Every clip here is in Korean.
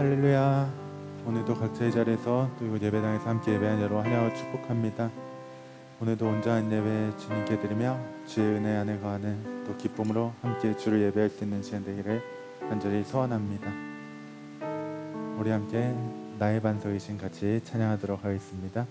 할렐루야. 오늘도 각자의 자리에서 또 이곳 예배당에서 함께 예배한 여러분 환영하고 축복합니다. 오늘도 온전한 예배 주님께 드리며 주의 은혜 안에 거하는 또 기쁨으로 함께 주를 예배할 수 있는 시간 되기를 간절히 소원합니다. 우리 함께 나의 반석이신 같이 찬양하도록 하겠습니다.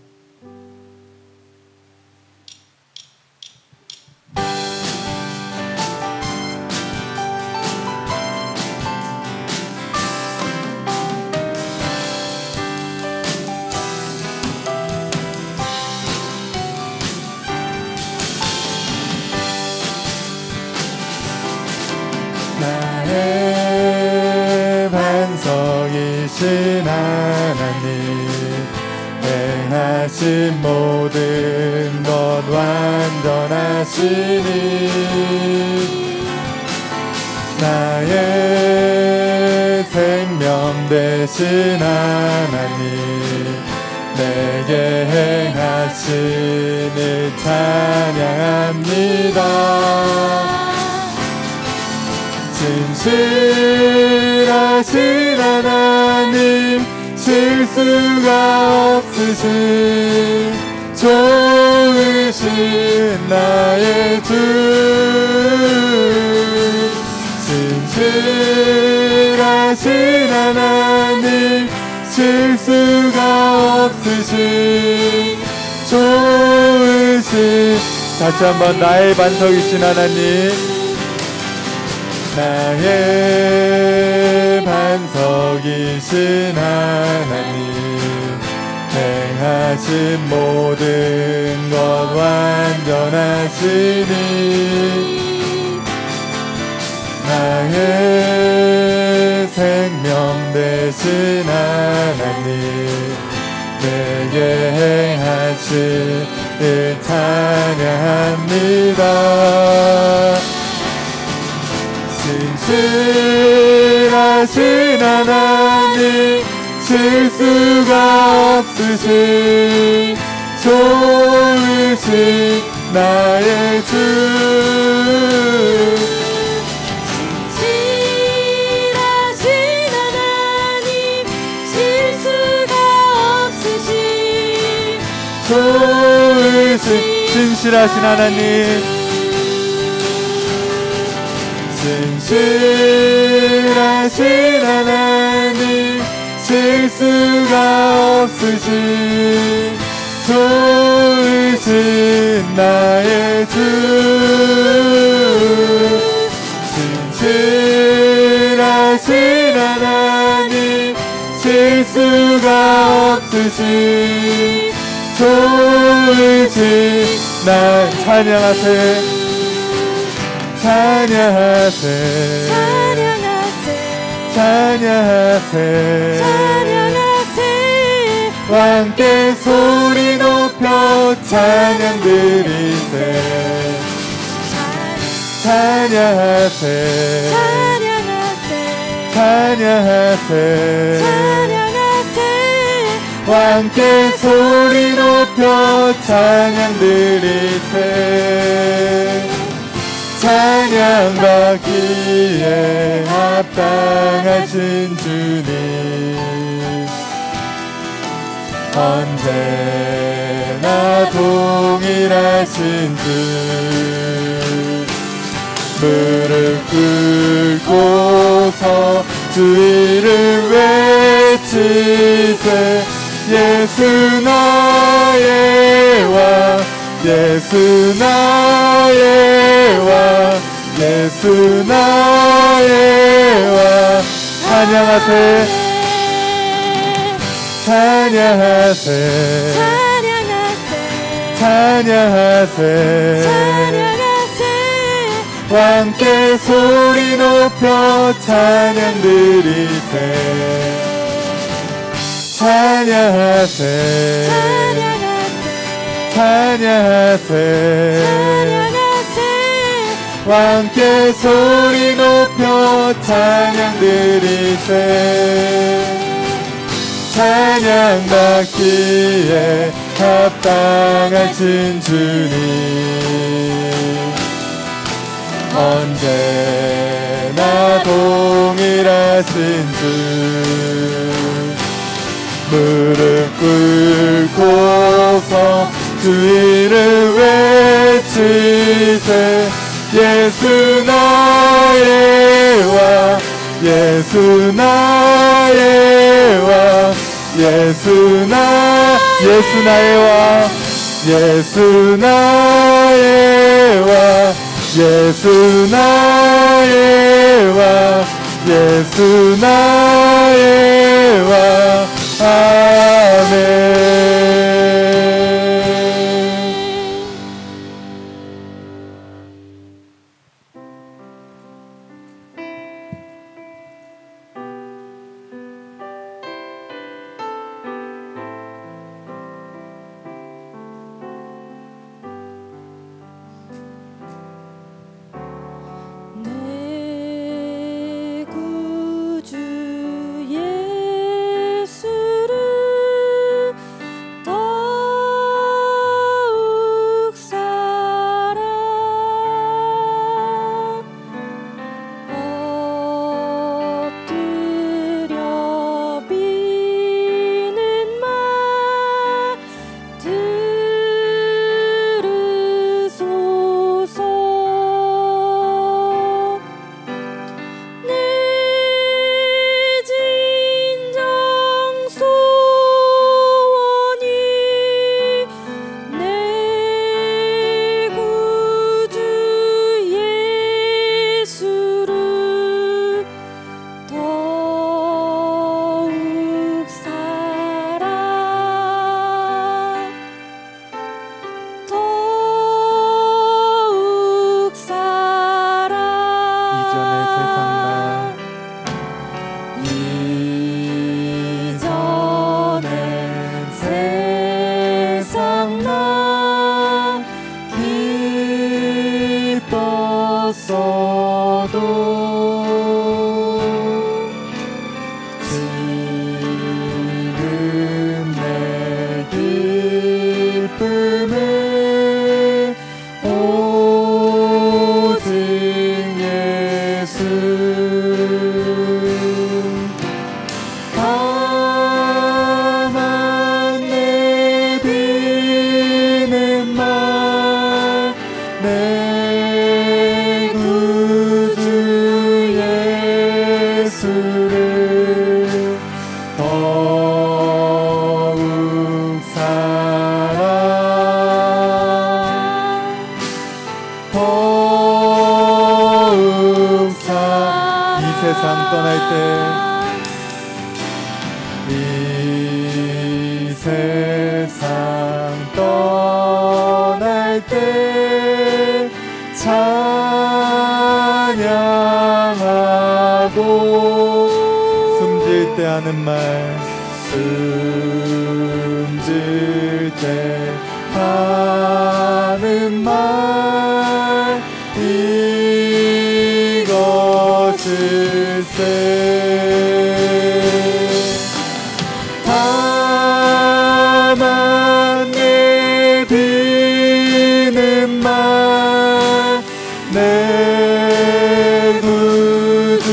나의 반석이신 하나님, 행하신 모든 것 완전하시니, 나의 생명 되신 하나님, 내게 행하신 일 찬양합니다. 진실하신 하나님, 실수가 없으신 좋으신 나의 주, 진실하신 하나님, 실수가 없으신 좋으신, 다시 한번 나의 반석이신 하나님, 나의 반석이신 하나님, 행하신 모든 것 완전하시니, 나의 생명 되신 하나님, 내게 행하신 일 찬양합니다. 진실하신 하나님, 실수가 없으신 좋으신 나의 주, 진실하신 하나님, 실수가 없으신 좋으신 진실하신 하나님, 진실하신 하나님, 실수가 없으신 좋으신 나의 주, 진실하신 하나님, 실수가 없으신 좋으신 나 찬양하세, 찬양하세, 찬양하세, 찬양하세, 찬양하세, 함께 소리 높여 찬양 드리세, 찬양하세, 찬양하세, 찬양하세, 찬양하세, 함께 소리 높여 찬양 드리세, 찬양받기에 합당하신 주님, 언제나 동일하신 주, 무릎 꿇고서 주 이름 외치세, 예수 나의 왕, 예수 나의 왕, 예수 나의 왕, 찬양하세, 찬양하세, 찬양하세, 찬양하세, 찬양하세, 함께 소리 높여 찬양 드리세, 찬양하세, 찬양하세, 함께 소리 높여 찬양 드리세, 찬양받기에 합당하신 주님, 언제나 동일하신 주, 무릎 꿇고서 주 이름 외치세. 예수 나의 왕, 예수 나의 왕, 예수 나의 왕, 예수 나의 왕, 예수 나의 왕, 예수 나의 왕. 아멘. 내 구주 예수를 더욱 사랑 엎드려 비는 말 들으소서. 내 진정 소원이 내 구주 예수를 더욱 사랑 더욱 사랑. 이전의 세상 나 기뻤어도 지금 내 기쁨은 오직 예수. 다만 내비는 말 내 구주 예수를 더욱 사랑 더욱 사랑. 이 세상 떠날 때, 이 세상 떠날 때 찬양하고 숨질 때 하는 말, 숨질 때 하는 말, 이것일세. 다만 내비는 말 내 구주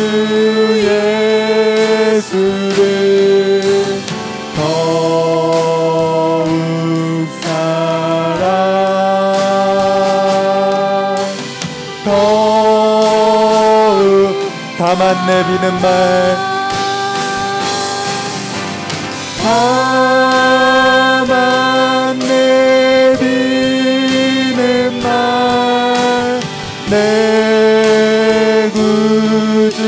예수를 더욱 사랑 더욱. 다만 내비는 말, 다만 내비는 말 내 구주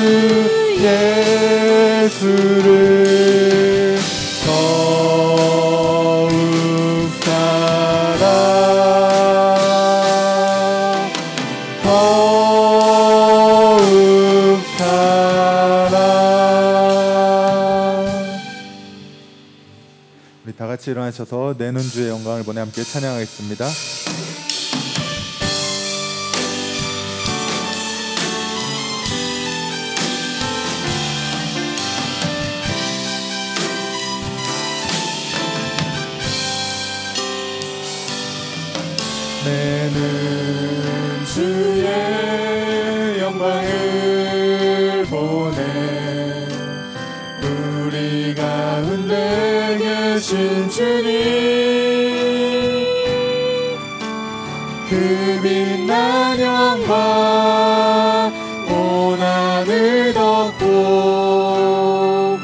예수를 더욱 사랑 더욱 사랑. 우리 다 같이 일어나셔서 내는 주의 영광을 보내 함께 찬양하겠습니다. 내는 주의 영광을 보내 우리 가운데 주신 주님, 그 빛난 영광 온 하늘 덮고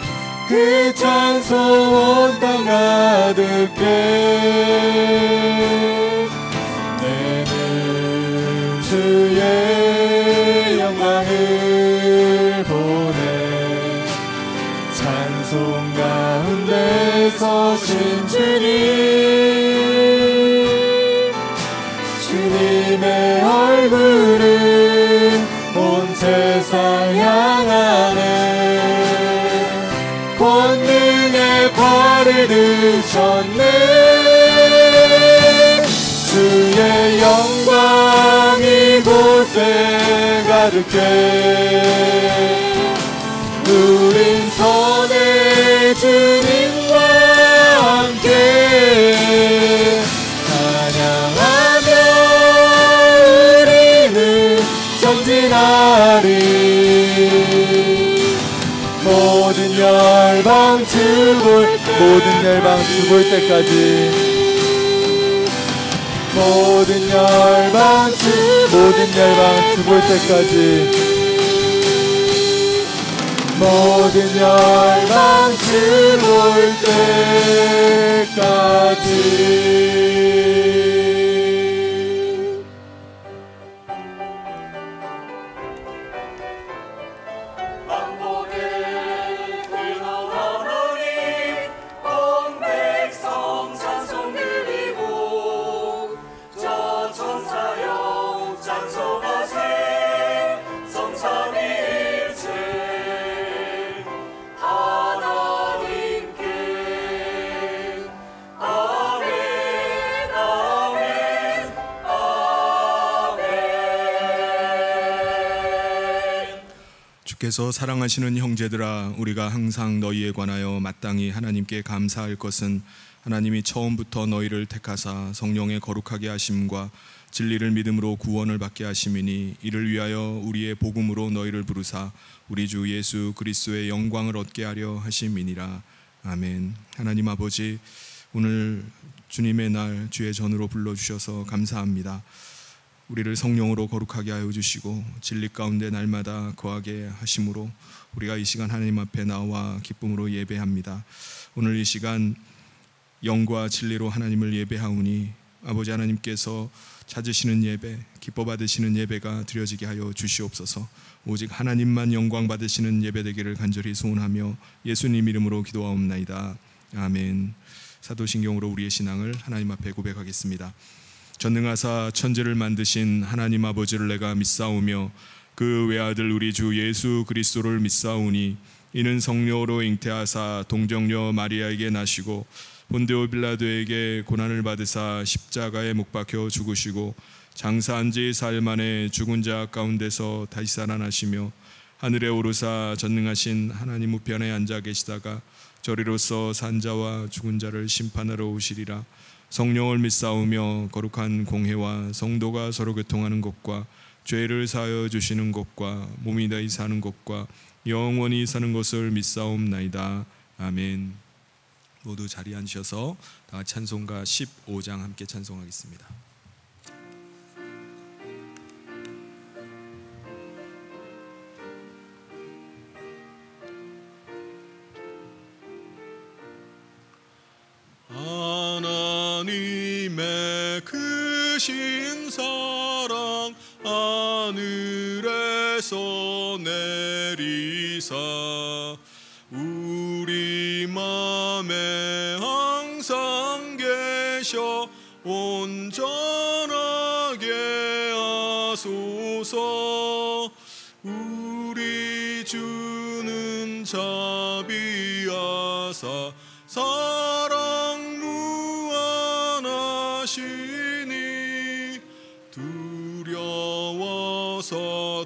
그 찬송 온 땅 가득해 내는 주의 영광을 보내 찬송 가운데 서신 주님의 얼굴은 온 세상 향하네 권능의 발을 드셨네 주의 영광 이곳에 가득해 우린 선의 주님과 함께 찬양하며 우리는 전진하리 모든 열방 주볼 때까지 모든 열방 주볼 때까지 모든 열방 주볼 때까지 주께서 사랑하시는 형제들아, 우리가 항상 너희에 관하여 마땅히 하나님께 감사할 것은 하나님이 처음부터 너희를 택하사 성령의 거룩하게 하심과 진리를 믿음으로 구원을 받게 하심이니 이를 위하여 우리의 복음으로 너희를 부르사 우리 주 예수 그리스도의 영광을 얻게 하려 하심이니라. 아멘. 하나님 아버지, 오늘 주님의 날 주의 전으로 불러주셔서 감사합니다. 우리를 성령으로 거룩하게 하여 주시고 진리 가운데 날마다 거하게 하심으로 우리가 이 시간 하나님 앞에 나와 기쁨으로 예배합니다. 오늘 이 시간 영과 진리로 하나님을 예배하오니 아버지 하나님께서 찾으시는 예배, 기뻐 받으시는 예배가 드려지게 하여 주시옵소서. 오직 하나님만 영광 받으시는 예배 되기를 간절히 소원하며 예수님 이름으로 기도하옵나이다. 아멘. 사도신경으로 우리의 신앙을 하나님 앞에 고백하겠습니다. 전능하사 천지를 만드신 하나님 아버지를 내가 믿사오며 그 외아들 우리 주 예수 그리스도를 믿사오니 이는 성령으로 잉태하사 동정녀 마리아에게 나시고 본디오 빌라도에게 고난을 받으사 십자가에 못 박혀 죽으시고 장사한 지 사흘 만에 죽은 자 가운데서 다시 살아나시며 하늘에 오르사 전능하신 하나님 우편에 앉아 계시다가 저리로서 산 자와 죽은 자를 심판하러 오시리라. 성령을 믿사오며 거룩한 공회와 성도가 서로 교통하는 것과 죄를 사하여 주시는 것과 몸이 다시 사는 것과 영원히 사는 것을 믿사옵나이다. 아멘. 모두 자리에 앉으셔서 다 같이 찬송가 15장 함께 찬송하겠습니다. 하나님의 크신 사랑 하늘에서 내리사 우리 맘에 항상 계셔 온전하게 하소서. 우리 주는 자비하사 사랑 무한하시니 두려워서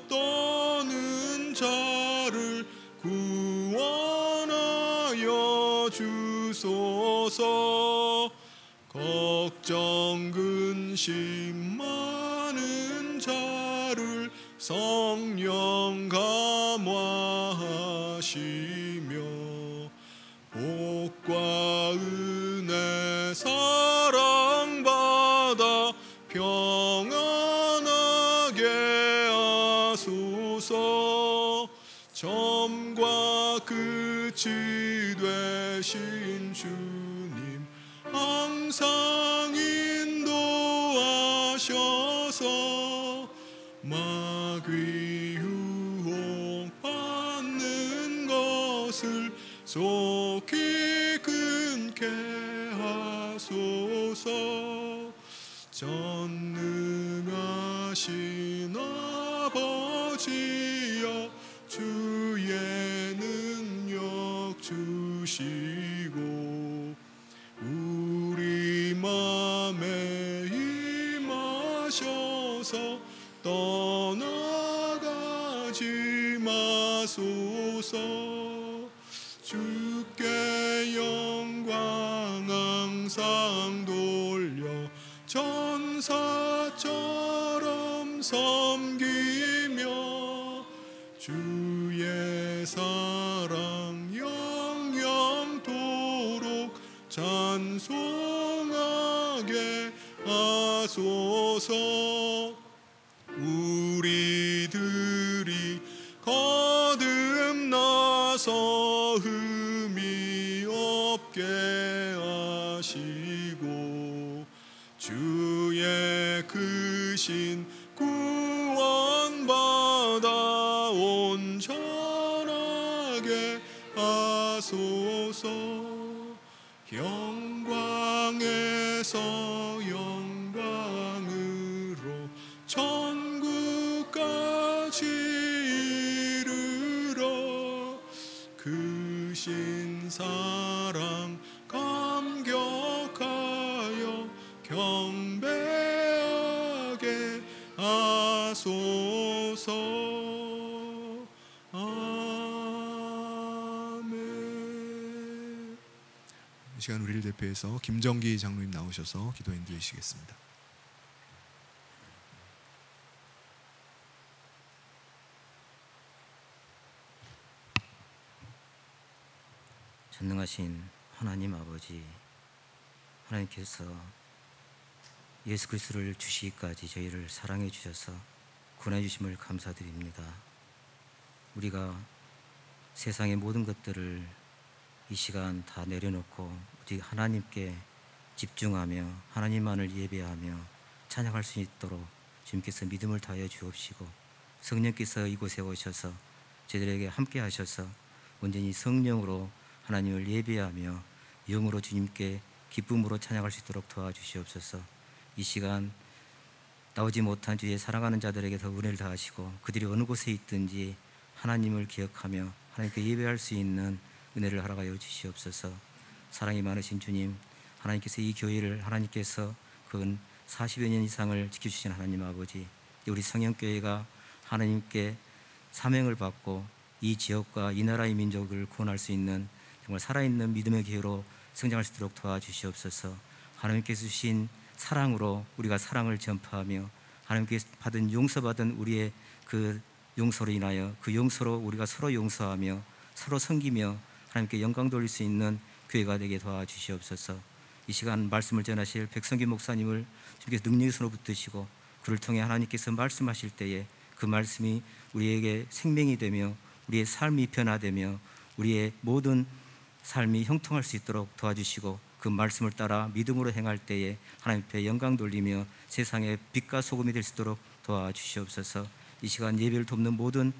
떠는 자를 구원하여 주소서. 걱정 근심 많은 자를 성령 감화하시며 복과 처음과 끝이 되신 주님 항상 인도하셔서 마귀 유혹받는 것을 속히 끊게 하소서. 전능하신 아버지여 주의 능력 주시고 우리 맘에 임하셔서 떠나가지 마소서. 주께 영광 항상 돌려 천사처럼 섬기며 주의 사랑 영영토록 찬송하게 하소서. 우리들이 거듭나서 흠이 없게 하시고 주의 크신 구원받아 온전하게 하소서. 영광에서 영광으로 천국까지 이르러 크신 사랑 감격하여 경배하게 하소서. 아멘. 이 시간 우리를 대표해서 김정기 장로님 나오셔서 기도 인도해 주시겠습니다. 전능하신 하나님 아버지, 하나님께서 예수 그리스도를 주시기까지 저희를 사랑해 주셔서 구원해 주심을 감사드립니다. 우리가 세상의 모든 것들을 이 시간 다 내려놓고 오직 하나님께 집중하며 하나님만을 예배하며 찬양할 수 있도록 주님께서 믿음을 다하여 주옵시고 성령께서 이곳에 오셔서 저희들에게 함께 하셔서 온전히 성령으로 하나님을 예배하며 영으로 주님께 기쁨으로 찬양할 수 있도록 도와주시옵소서. 이 시간 나오지 못한 주의 사랑하는 자들에게 더 은혜를 다하시고 그들이 어느 곳에 있든지 하나님을 기억하며 하나님께 예배할 수 있는 은혜를 허락하여 주시옵소서. 사랑이 많으신 주님, 하나님께서 이 교회를 하나님께서 근 40여 년 이상을 지켜주신 하나님 아버지, 우리 성령교회가 하나님께 사명을 받고 이 지역과 이 나라의 민족을 구원할 수 있는 정말 살아있는 믿음의 교회로 성장할 수 있도록 도와주시옵소서. 하나님께서 주신 사랑으로 우리가 사랑을 전파하며 하나님께서 받은 용서받은 우리의 그 용서로 인하여 그 용서로 우리가 서로 용서하며 서로 섬기며 하나님께 영광 돌릴 수 있는 교회가 되게 도와주시옵소서. 이 시간 말씀을 전하실 백성기 목사님을 주님께서 능력의 손으로 붙드시고 그를 통해 하나님께서 말씀하실 때에 그 말씀이 우리에게 생명이 되며 우리의 삶이 변화되며 우리의 모든 삶이 형통할 수 있도록 도와주시고 그 말씀을 따라 믿음으로 행할 때에 하나님 앞에 영광 돌리며 세상의 빛과 소금이 될 수 있도록 도와주시옵소서. 이 시간 예배를 돕는 모든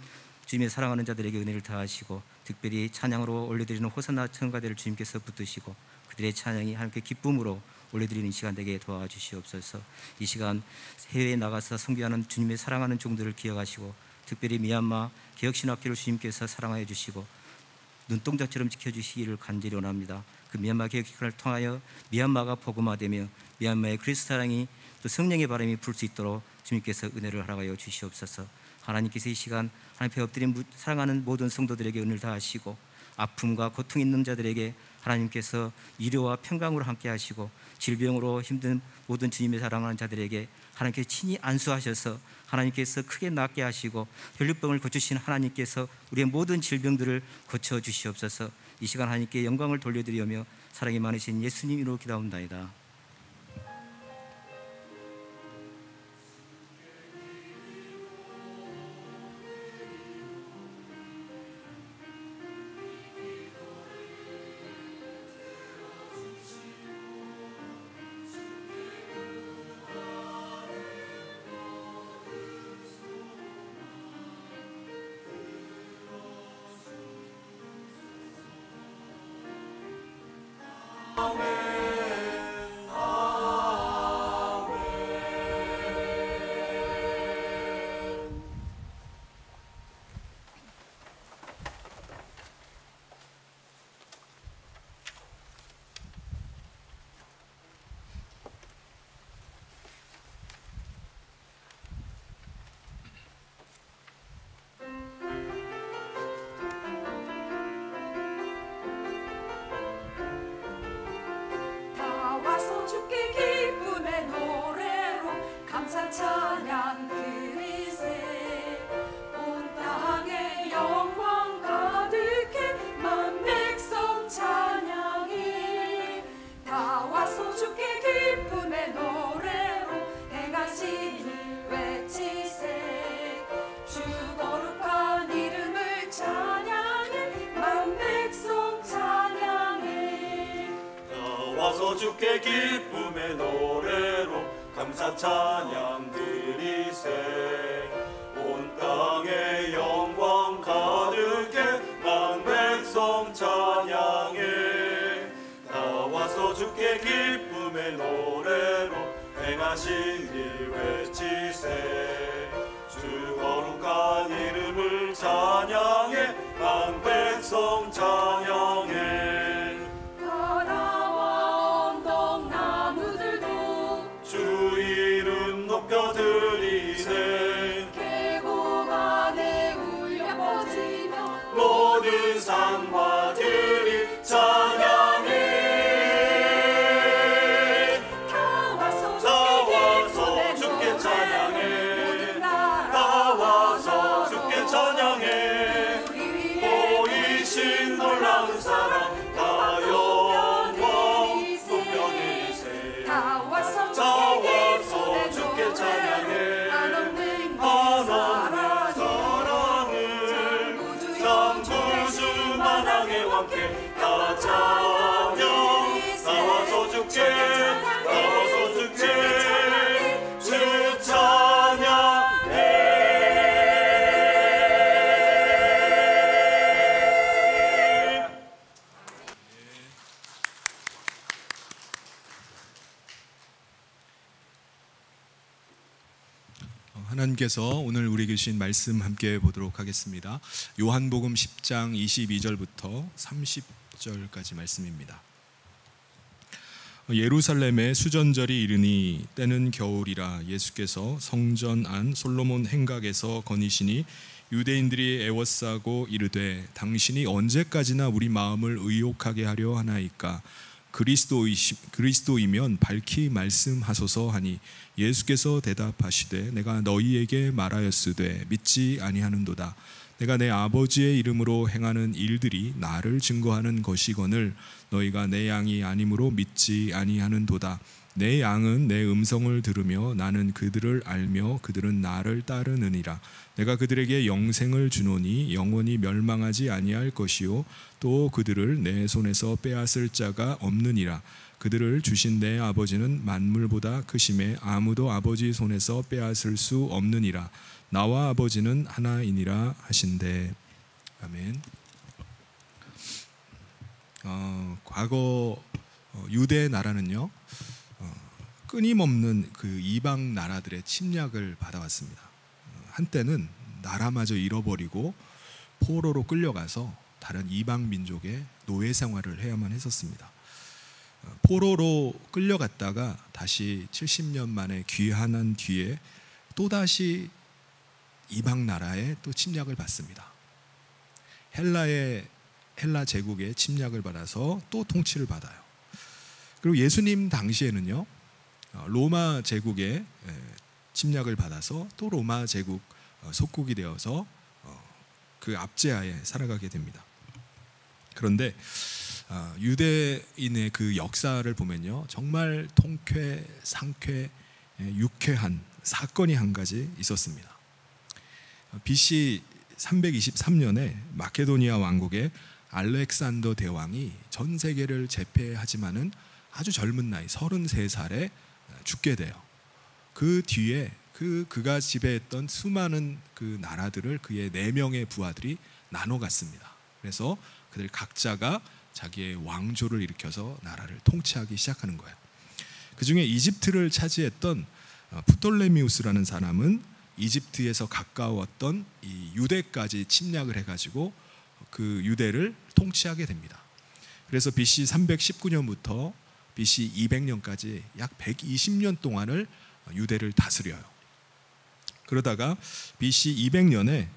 주님의 사랑하는 자들에게 은혜를 다하시고 특별히 찬양으로 올려드리는 호산나 청가대를 주님께서 붙드시고 그들의 찬양이 하나님께 기쁨으로 올려드리는 시간 되게 도와주시옵소서. 이 시간 해외에 나가서 선교하는 주님의 사랑하는 종들을 기억하시고 특별히 미얀마 개혁신학교를 주님께서 사랑하여 주시고 눈동자처럼 지켜주시기를 간절히 원합니다. 그 미얀마 개혁신학교를 통하여 미얀마가 복음화되며 미얀마의 그리스도 사랑이 또 성령의 바람이 불 수 있도록 주님께서 은혜를 허락하여 주시옵소서. 하나님께서 이 시간 하나님 앞에 엎드린 사랑하는 모든 성도들에게 은혜를 다하시고 아픔과 고통 있는 자들에게 하나님께서 위로와 평강으로 함께 하시고 질병으로 힘든 모든 주님의 사랑하는 자들에게 하나님께서 친히 안수하셔서 하나님께서 크게 낫게 하시고 혈류병을 고치신 하나님께서 우리의 모든 질병들을 고쳐주시옵소서. 이 시간 하나님께 영광을 돌려드리며 사랑이 많으신 예수님 이름으로 기도합니다. 와서 주께 기쁨의 노래로 감사 찬양 드리세. 온 땅에 영광 가득해 만 백성 찬양해. 나와서 주께 기쁨의 노래로 행하신 일 외치세. 주 거룩한 이름을 찬양해 만 백성 찬양해. 바다와 언덕 나무들도 주 이름 높여 드리세. 계곡 안에 울려 퍼지며 모든 산과 들이 찬양해. 다 와서 주께 찬양해. 모든 나라 다 와서 주께 찬양해. 보이신 놀라운 사랑 다 영광 높여드리세. 다 와서 주께 찬양해. 한없는 한없는 사랑을 장구주 만왕의 왕께 다 찬양. 나와서 주께 주 찬양해. 하나님께서 오늘 우리에게 주신 말씀 함께 보도록 하겠습니다. 요한복음 10장 22절부터 30절까지 말씀입니다. 예루살렘에 수전절이 이르니 때는 겨울이라 예수께서 성전 안 솔로몬 행각에서 거니시니 유대인들이 애워싸고 이르되 당신이 언제까지나 우리 마음을 의혹하게 하려 하나이까. 그리스도이면 밝히 말씀하소서 하니 예수께서 대답하시되 내가 너희에게 말하였으되 믿지 아니하는도다. 내가 내 아버지의 이름으로 행하는 일들이 나를 증거하는 것이거늘 너희가 내 양이 아니므로 믿지 아니하는도다. 내 양은 내 음성을 들으며 나는 그들을 알며 그들은 나를 따르느니라. 내가 그들에게 영생을 주노니 영원히 멸망하지 아니할 것이요 또 그들을 내 손에서 빼앗을 자가 없느니라. 그들을 주신 내 아버지는 만물보다 크심에 아무도 아버지 손에서 빼앗을 수 없느니라. 나와 아버지는 하나이니라 하신대. 아멘. 과거 유대 나라는요 끊임없는 그 이방 나라들의 침략을 받아왔습니다. 한때는 나라마저 잃어버리고 포로로 끌려가서 다른 이방 민족의 노예 생활을 해야만 했었습니다. 포로로 끌려갔다가 다시 70년 만에 귀환한 뒤에 또다시 이방 나라에 또 침략을 받습니다. 헬라 제국의 침략을 받아서 또 통치를 받아요. 그리고 예수님 당시에는요 로마 제국의 침략을 받아서 또 로마 제국 속국이 되어서 그 압제하에 살아가게 됩니다. 그런데 유대인의 그 역사를 보면요 정말 통쾌, 상쾌, 유쾌한 사건이 한 가지 있었습니다. BC 323년에 마케도니아 왕국의 알렉산더 대왕이 전 세계를 제패하지만은 아주 젊은 나이 33살에 죽게 돼요. 그 뒤에 그가 지배했던 수많은 그 나라들을 그의 4명의 부하들이 나눠 갔습니다. 그래서 그들 각자가 자기의 왕조를 일으켜서 나라를 통치하기 시작하는 거예요. 그 중에 이집트를 차지했던 프톨레미우스라는 사람은 이집트에서 가까웠던 이 유대까지 침략을 해가지고 그 유대를 통치하게 됩니다. 그래서 BC 319년부터 BC 200년까지 약 120년 동안을 유대를 다스려요. 그러다가 BC 200년에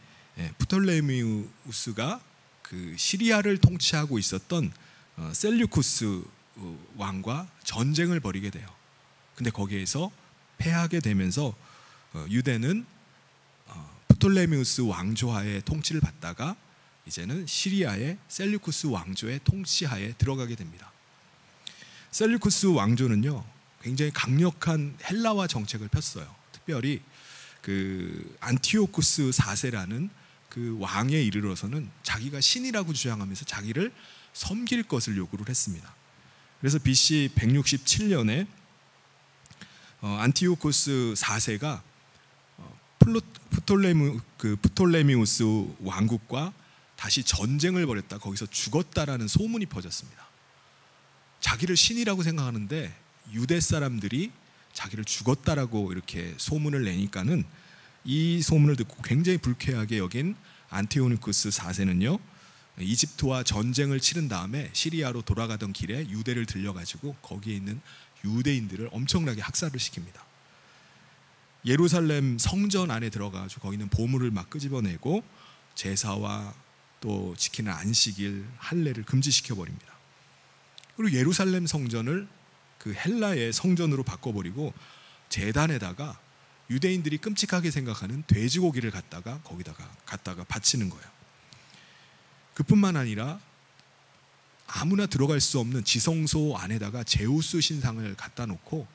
프톨레미우스가 그 시리아를 통치하고 있었던 셀류쿠스 왕과 전쟁을 벌이게 돼요. 근데 거기에서 패하게 되면서 유대는 프톨레미우스 왕조하에 통치를 받다가 이제는 시리아의 셀류쿠스 왕조의 통치하에 들어가게 됩니다. 셀류쿠스 왕조는요 굉장히 강력한 헬라화 정책을 폈어요. 특별히 그 안티오쿠스 4세라는 그 왕에 이르러서는 자기가 신이라고 주장하면서 자기를 섬길 것을 요구를 했습니다. 그래서 BC 167년에 안티오코스 4세가 프톨레미우스 왕국과 다시 전쟁을 벌였다 거기서 죽었다라는 소문이 퍼졌습니다. 자기를 신이라고 생각하는데 유대 사람들이 자기를 죽었다라고 이렇게 소문을 내니까는 이 소문을 듣고 굉장히 불쾌하게 여긴 안티오코스 4세는요 이집트와 전쟁을 치른 다음에 시리아로 돌아가던 길에 유대를 들려가지고 거기에 있는 유대인들을 엄청나게 학살을 시킵니다. 예루살렘 성전 안에 들어가서 거기 있는 보물을 막 끄집어내고 제사와 또 지키는 안식일, 할례를 금지시켜 버립니다. 그리고 예루살렘 성전을 그 헬라의 성전으로 바꿔버리고 제단에다가 유대인들이 끔찍하게 생각하는 돼지고기를 갖다가 바치는 거예요. 그뿐만 아니라 아무나 들어갈 수 없는 지성소 안에다가 제우스 신상을 갖다 놓고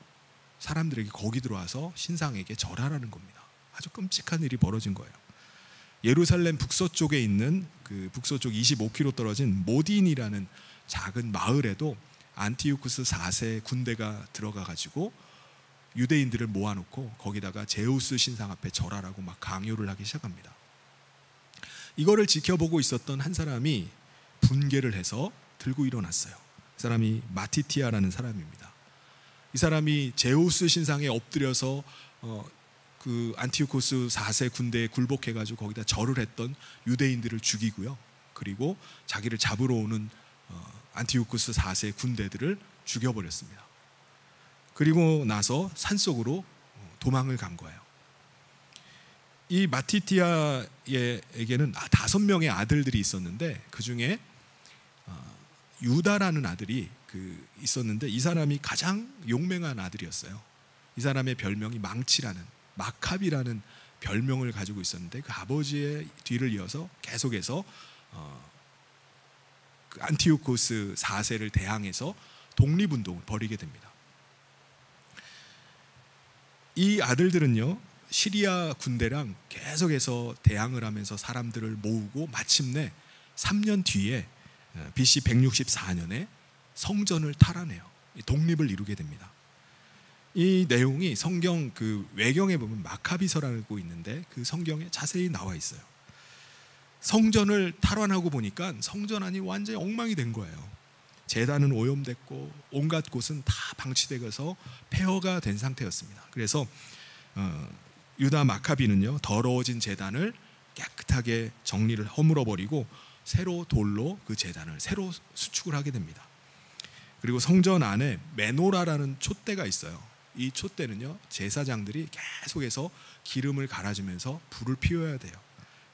사람들에게 거기 들어와서 신상에게 절하라는 겁니다. 아주 끔찍한 일이 벌어진 거예요. 예루살렘 북서쪽에 있는 그 북서쪽 25km 떨어진 모딘이라는 작은 마을에도 안티오쿠스 4세 군대가 들어가 가지고 유대인들을 모아놓고 거기다가 제우스 신상 앞에 절하라고 막 강요를 하기 시작합니다. 이거를 지켜보고 있었던 한 사람이 분개를 해서 들고 일어났어요. 그 사람이 마티티아라는 사람입니다. 이 사람이 제우스 신상에 엎드려서 그 안티오코스 4세 군대에 굴복해가지고 거기다 절을 했던 유대인들을 죽이고요. 그리고 자기를 잡으러 오는 안티오코스 4세 군대들을 죽여버렸습니다. 그리고 나서 산속으로 도망을 간 거예요. 이 마티티아에게는 5명의 아들들이 있었는데 그 중에 유다라는 아들이 있었는데 이 사람이 가장 용맹한 아들이었어요. 이 사람의 별명이 망치라는 마카비라는 별명을 가지고 있었는데 그 아버지의 뒤를 이어서 계속해서 그 안티오코스 4세를 대항해서 독립운동을 벌이게 됩니다. 이 아들들은요 시리아 군대랑 계속해서 대항을 하면서 사람들을 모으고 마침내 3년 뒤에 BC 164년에 성전을 탈환해요. 독립을 이루게 됩니다. 이 내용이 성경 그 외경에 보면 마카비서라고 있는데 그 성경에 자세히 나와 있어요. 성전을 탈환하고 보니까 성전 안이 완전히 엉망이 된 거예요. 제단은 오염됐고 온갖 곳은 다 방치되어서 폐허가 된 상태였습니다. 그래서 유다 마카비는요 더러워진 제단을 깨끗하게 정리를 허물어버리고 새로 돌로 그 제단을 새로 수축을 하게 됩니다. 그리고 성전 안에 메노라라는 촛대가 있어요. 이 촛대는요 제사장들이 계속해서 기름을 갈아주면서 불을 피워야 돼요.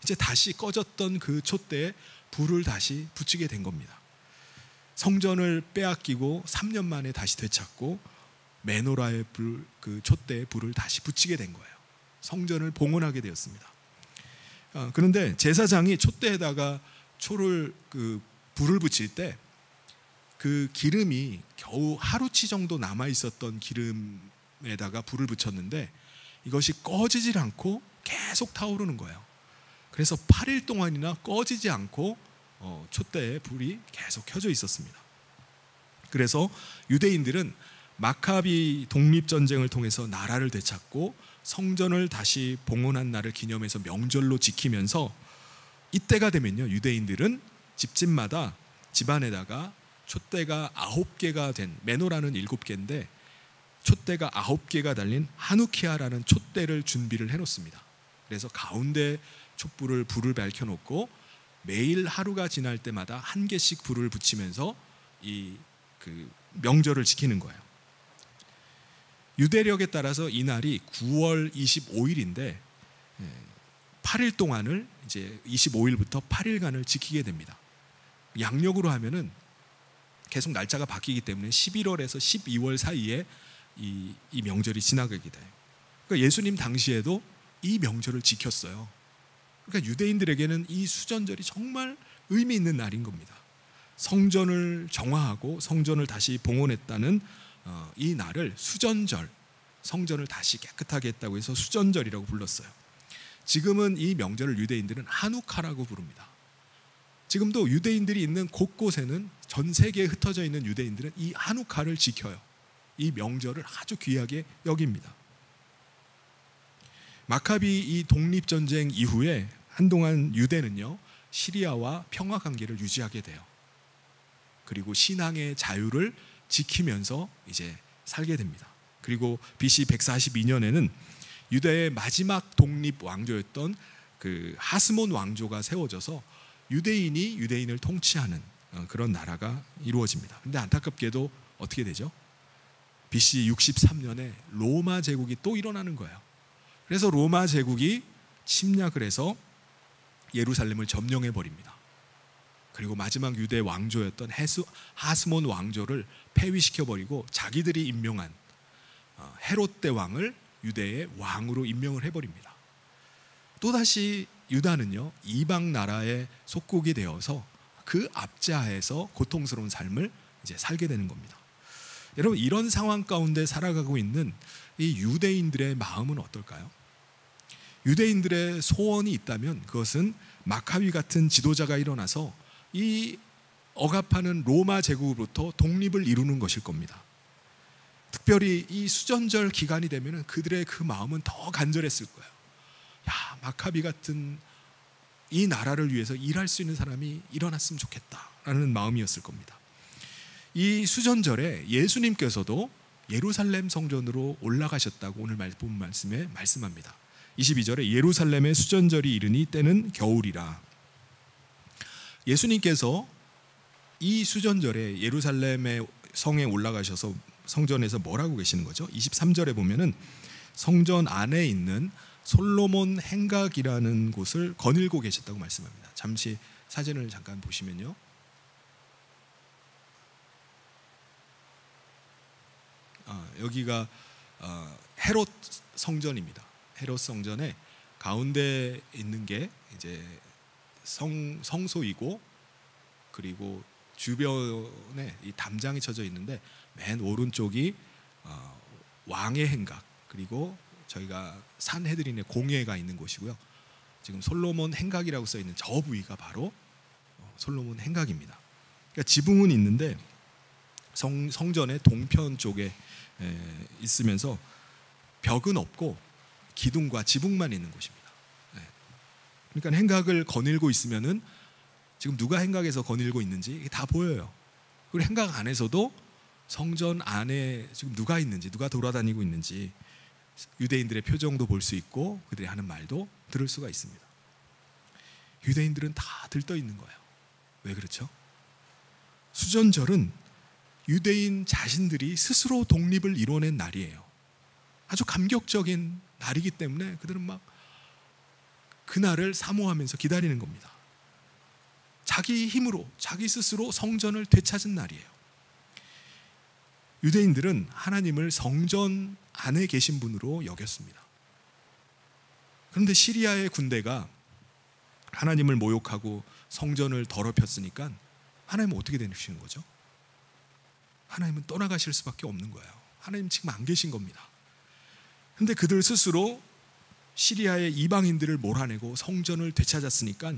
이제 다시 꺼졌던 그 촛대에 불을 다시 붙이게 된 겁니다. 성전을 빼앗기고 3년 만에 다시 되찾고 메노라의 불, 그 촛대에 불을 다시 붙이게 된 거예요. 성전을 봉헌하게 되었습니다. 그런데 제사장이 촛대에다가 불을 붙일 때 그 기름이 겨우 하루치 정도 남아 있었던 기름에다가 불을 붙였는데 이것이 꺼지질 않고 계속 타오르는 거예요. 그래서 8일 동안이나 꺼지지 않고 촛대에 불이 계속 켜져 있었습니다. 그래서 유대인들은 마카비 독립전쟁을 통해서 나라를 되찾고 성전을 다시 봉헌한 날을 기념해서 명절로 지키면서 이때가 되면요 유대인들은 집집마다 집안에다가 촛대가 9개가 된 메노라는 7개인데 촛대가 9개가 달린 하누키아라는 촛대를 준비를 해놓습니다. 그래서 가운데 불을 밝혀놓고 매일 하루가 지날 때마다 1개씩 불을 붙이면서 그 명절을 지키는 거예요. 유대력에 따라서 이 날이 9월 25일인데 8일 동안을 이제 25일부터 8일간을 지키게 됩니다. 양력으로 하면은 계속 날짜가 바뀌기 때문에 11월에서 12월 사이에 이 명절이 지나가게 돼요. 그러니까 예수님 당시에도 이 명절을 지켰어요. 그러니까 유대인들에게는 이 수전절이 정말 의미 있는 날인 겁니다. 성전을 정화하고 성전을 다시 봉헌했다는 이 날을 수전절, 성전을 다시 깨끗하게 했다고 해서 수전절이라고 불렀어요. 지금은 이 명절을 유대인들은 하누카라고 부릅니다. 지금도 유대인들이 있는 곳곳에는, 전 세계에 흩어져 있는 유대인들은 이 하누카를 지켜요. 이 명절을 아주 귀하게 여깁니다. 마카비 이 독립전쟁 이후에 한동안 유대는요, 시리아와 평화 관계를 유지하게 돼요. 그리고 신앙의 자유를 지키면서 이제 살게 됩니다. 그리고 BC 142년에는 유대의 마지막 독립 왕조였던 그 하스몬 왕조가 세워져서 유대인이 유대인을 통치하는 그런 나라가 이루어집니다. 근데 안타깝게도 어떻게 되죠? BC 63년에 로마 제국이 또 일어나는 거예요. 그래서 로마 제국이 침략을 해서 예루살렘을 점령해 버립니다. 그리고 마지막 유대 왕조였던 하스몬 왕조를 폐위시켜 버리고 자기들이 임명한 헤롯 대왕을 유대의 왕으로 임명을 해버립니다. 또다시 유다는요, 이방 나라의 속국이 되어서 그 압제하에서 고통스러운 삶을 이제 살게 되는 겁니다. 여러분, 이런 상황 가운데 살아가고 있는 이 유대인들의 마음은 어떨까요? 유대인들의 소원이 있다면 그것은 마카비 같은 지도자가 일어나서 이 억압하는 로마 제국으로부터 독립을 이루는 것일 겁니다. 특별히 이 수전절 기간이 되면 그들의 그 마음은 더 간절했을 거예요. 야, 마카비 같은 이 나라를 위해서 일할 수 있는 사람이 일어났으면 좋겠다라는 마음이었을 겁니다. 이 수전절에 예수님께서도 예루살렘 성전으로 올라가셨다고 오늘 본 말씀에 말씀합니다. 22절에 예루살렘의 수전절이 이르니 때는 겨울이라. 예수님께서 이 수전절에 예루살렘의 성에 올라가셔서 성전에서 뭘 하고 계시는 거죠? 23절에 보면은 성전 안에 있는 솔로몬 행각이라는 곳을 거닐고 계셨다고 말씀합니다. 잠시 사진을 잠깐 보시면요. 여기가 헤롯 성전입니다. 헤롯 성전의 가운데 있는 게 이제 성소이고, 그리고 주변에 이 담장이 쳐져 있는데 맨 오른쪽이 왕의 행각, 그리고 저희가 산헤드린의 공회가 있는 곳이고요. 지금 솔로몬 행각이라고 써 있는 저 부위가 바로 솔로몬 행각입니다. 그러니까 지붕은 있는데 성전의 동편 쪽에 있으면서 벽은 없고 기둥과 지붕만 있는 곳입니다. 그러니까 행각을 거닐고 있으면은 지금 누가 행각에서 거닐고 있는지 이게 다 보여요. 그리고 행각 안에서도 성전 안에 지금 누가 있는지, 누가 돌아다니고 있는지 유대인들의 표정도 볼 수 있고 그들이 하는 말도 들을 수가 있습니다. 유대인들은 다 들떠 있는 거예요. 왜 그렇죠? 수전절은 유대인 자신들이 스스로 독립을 이뤄낸 날이에요. 아주 감격적인 날이기 때문에 그들은 막 그날을 사모하면서 기다리는 겁니다. 자기 힘으로, 자기 스스로 성전을 되찾은 날이에요. 유대인들은 하나님을 성전 안에 계신 분으로 여겼습니다. 그런데 시리아의 군대가 하나님을 모욕하고 성전을 더럽혔으니까 하나님은 어떻게 되시는 거죠? 하나님은 떠나가실 수밖에 없는 거예요. 하나님 지금 안 계신 겁니다. 그런데 그들 스스로 시리아의 이방인들을 몰아내고 성전을 되찾았으니까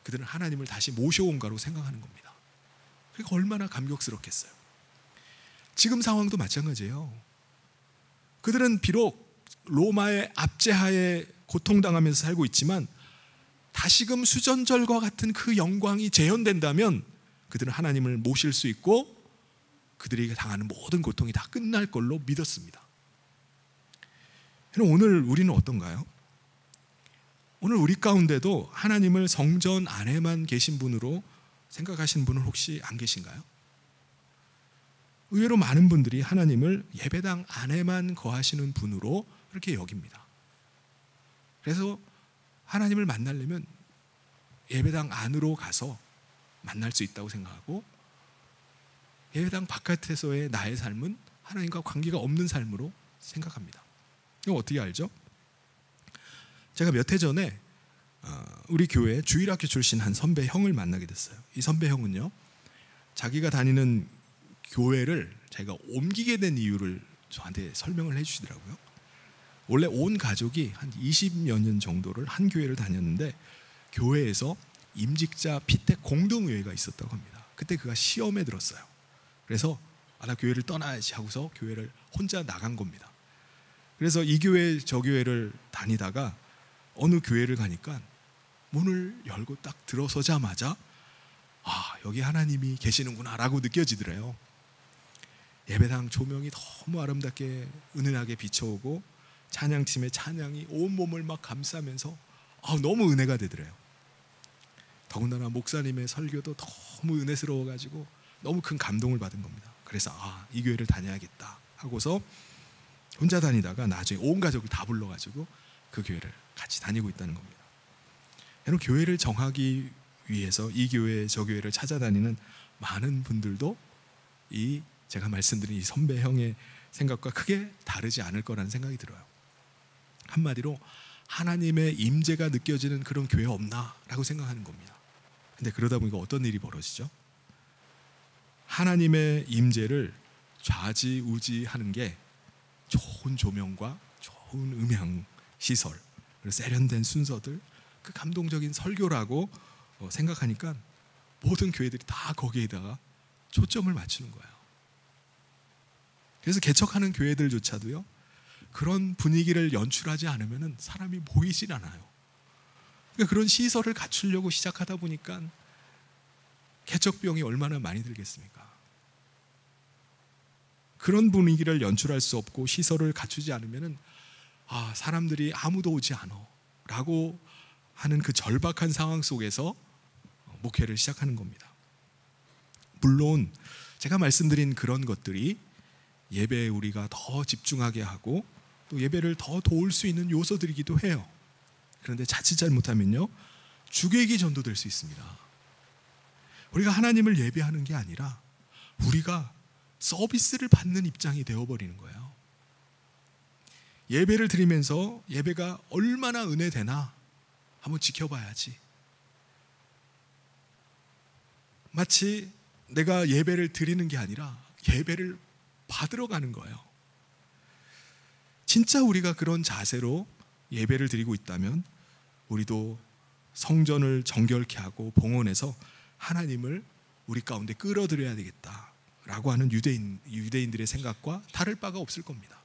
그들은 하나님을 다시 모셔온가로 생각하는 겁니다. 그러니까 얼마나 감격스럽겠어요. 지금 상황도 마찬가지예요. 그들은 비록 로마의 압제하에 고통당하면서 살고 있지만 다시금 수전절과 같은 그 영광이 재현된다면 그들은 하나님을 모실 수 있고 그들이 당하는 모든 고통이 다 끝날 걸로 믿었습니다. 그럼 오늘 우리는 어떤가요? 오늘 우리 가운데도 하나님을 성전 안에만 계신 분으로 생각하시는 분은 혹시 안 계신가요? 의외로 많은 분들이 하나님을 예배당 안에만 거하시는 분으로 그렇게 여깁니다. 그래서 하나님을 만나려면 예배당 안으로 가서 만날 수 있다고 생각하고 예배당 바깥에서의 나의 삶은 하나님과 관계가 없는 삶으로 생각합니다. 이거 어떻게 알죠? 제가 몇 해 전에 우리 교회 주일학교 출신 한 선배 형을 만나게 됐어요. 이 선배 형은요, 자기가 다니는 교회를 제가 옮기게 된 이유를 저한테 설명을 해주시더라고요. 원래 온 가족이 한 20여 년 정도를 한 교회를 다녔는데 교회에서 임직자 피택 공동회의가 있었다고 합니다. 그때 그가 시험에 들었어요. 그래서 나 교회를 떠나야지 하고서 교회를 혼자 나간 겁니다. 그래서 이 교회 저 교회를 다니다가 어느 교회를 가니까 문을 열고 딱 들어서자마자 여기 하나님이 계시는구나 라고 느껴지더래요. 예배당 조명이 너무 아름답게 은은하게 비춰오고 찬양팀의 찬양이 온몸을 막 감싸면서 너무 은혜가 되더래요. 더군다나 목사님의 설교도 너무 은혜스러워가지고 너무 큰 감동을 받은 겁니다. 그래서 이 교회를 다녀야겠다 하고서 혼자 다니다가 나중에 온 가족을 다 불러가지고 그 교회를 같이 다니고 있다는 겁니다. 여러분, 교회를 정하기 위해서 이 교회 저 교회를 찾아다니는 많은 분들도 이 제가 말씀드린 이 선배 형의 생각과 크게 다르지 않을 거라는 생각이 들어요. 한마디로 하나님의 임재가 느껴지는 그런 교회 없나 라고 생각하는 겁니다. 근데 그러다 보니까 어떤 일이 벌어지죠? 하나님의 임재를 좌지우지하는 게 좋은 조명과 좋은 음향 시설, 세련된 순서들, 그 감동적인 설교라고 생각하니까 모든 교회들이 다 거기에다가 초점을 맞추는 거예요. 그래서 개척하는 교회들조차도요, 그런 분위기를 연출하지 않으면 사람이 모이질 않아요. 그러니까 그런 시설을 갖추려고 시작하다 보니까 개척 비용이 얼마나 많이 들겠습니까? 그런 분위기를 연출할 수 없고 시설을 갖추지 않으면 사람들이 아무도 오지 않아 라고 하는 그 절박한 상황 속에서 목회를 시작하는 겁니다. 물론 제가 말씀드린 그런 것들이 예배에 우리가 더 집중하게 하고 또 예배를 더 도울 수 있는 요소들이기도 해요. 그런데 자칫 잘못하면요, 주객이 전도될 수 있습니다. 우리가 하나님을 예배하는 게 아니라 우리가 서비스를 받는 입장이 되어버리는 거예요. 예배를 드리면서 예배가 얼마나 은혜되나 한번 지켜봐야지. 마치 내가 예배를 드리는 게 아니라 예배를 받으러 가는 거예요. 진짜 우리가 그런 자세로 예배를 드리고 있다면 우리도 성전을 정결케 하고 봉헌해서 하나님을 우리 가운데 끌어들여야 되겠다라고 하는 유대인들의 생각과 다를 바가 없을 겁니다.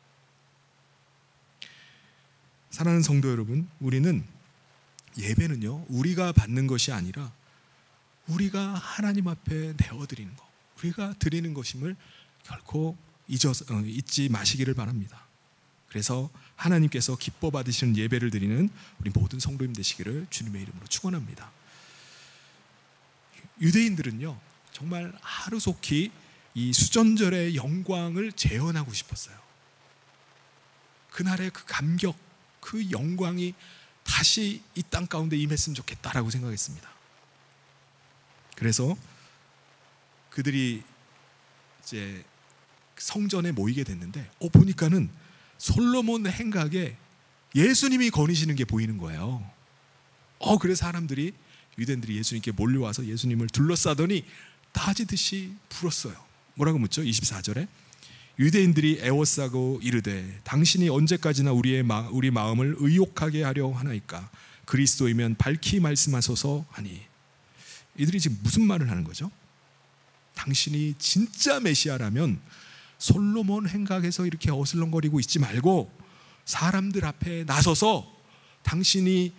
사랑하는 성도 여러분, 우리는 예배는요, 우리가 받는 것이 아니라 우리가 하나님 앞에 내어드리는 것, 우리가 드리는 것임을 결코 잊지 마시기를 바랍니다. 그래서 하나님께서 기뻐 받으시는 예배를 드리는 우리 모든 성도님 되시기를 주님의 이름으로 축원합니다. 유대인들은요, 정말 하루속히 이 수전절의 영광을 재현하고 싶었어요. 그날의 그 감격, 그 영광이 다시 이 땅 가운데 임했으면 좋겠다라고 생각했습니다. 그래서 그들이 이제 성전에 모이게 됐는데 보니까는 솔로몬 행각에 예수님이 거니시는 게 보이는 거예요. 그래서 사람들이, 유대인들이 예수님께 몰려와서 예수님을 둘러싸더니 따지듯이 불었어요. 뭐라고 묻죠? 24절에 유대인들이 애워싸고 이르되 당신이 언제까지나 우리 마음을 의욕하게 하려 하나이까? 그리스도이면 밝히 말씀하소서 하니. 이들이 지금 무슨 말을 하는 거죠? 당신이 진짜 메시아라면 솔로몬 행각에서 이렇게 어슬렁거리고 있지 말고 사람들 앞에 나서서 당신의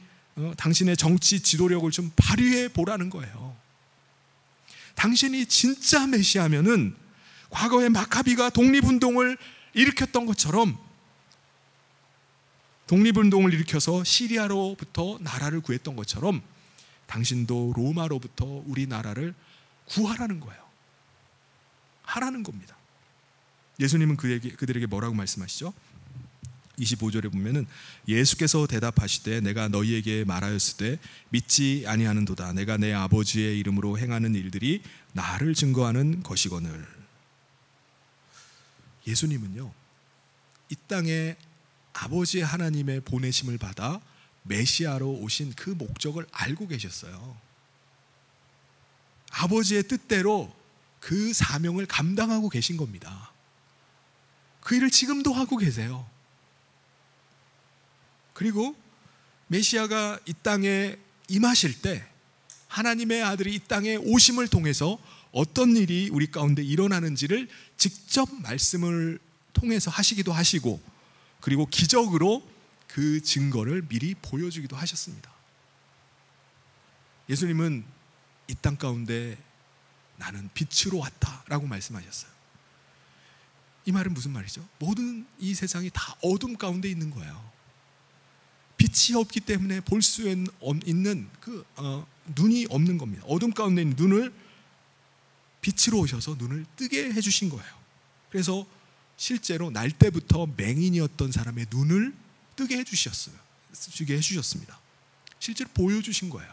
정치 지도력을 좀 발휘해 보라는 거예요. 당신이 진짜 메시아면은 과거에 마카비가 독립운동을 일으켰던 것처럼 독립운동을 일으켜서 시리아로부터 나라를 구했던 것처럼 당신도 로마로부터 우리 나라를 구하라는 거예요. 하라는 겁니다. 예수님은 그들에게 뭐라고 말씀하시죠? 25절에 보면은 예수께서 대답하시되 내가 너희에게 말하였으되 믿지 아니하는도다. 내가 내 아버지의 이름으로 행하는 일들이 나를 증거하는 것이거늘. 예수님은요, 이 땅에 아버지 하나님의 보내심을 받아 메시아로 오신 그 목적을 알고 계셨어요. 아버지의 뜻대로 그 사명을 감당하고 계신 겁니다. 그 일을 지금도 하고 계세요. 그리고 메시아가 이 땅에 임하실 때 하나님의 아들이 이 땅에 오심을 통해서 어떤 일이 우리 가운데 일어나는지를 직접 말씀을 통해서 하시기도 하시고, 그리고 기적으로 그 증거를 미리 보여주기도 하셨습니다. 예수님은 이 땅 가운데 나는 빛으로 왔다라고 말씀하셨어요. 이 말은 무슨 말이죠? 모든 이 세상이 다 어둠 가운데 있는 거예요. 빛이 없기 때문에 볼 수 있는 눈이 없는 겁니다. 어둠 가운데 있는 눈을 빛으로 오셔서 눈을 뜨게 해주신 거예요. 그래서 실제로 날 때부터 맹인이었던 사람의 눈을 뜨게 해주셨습니다. 실제로 보여주신 거예요.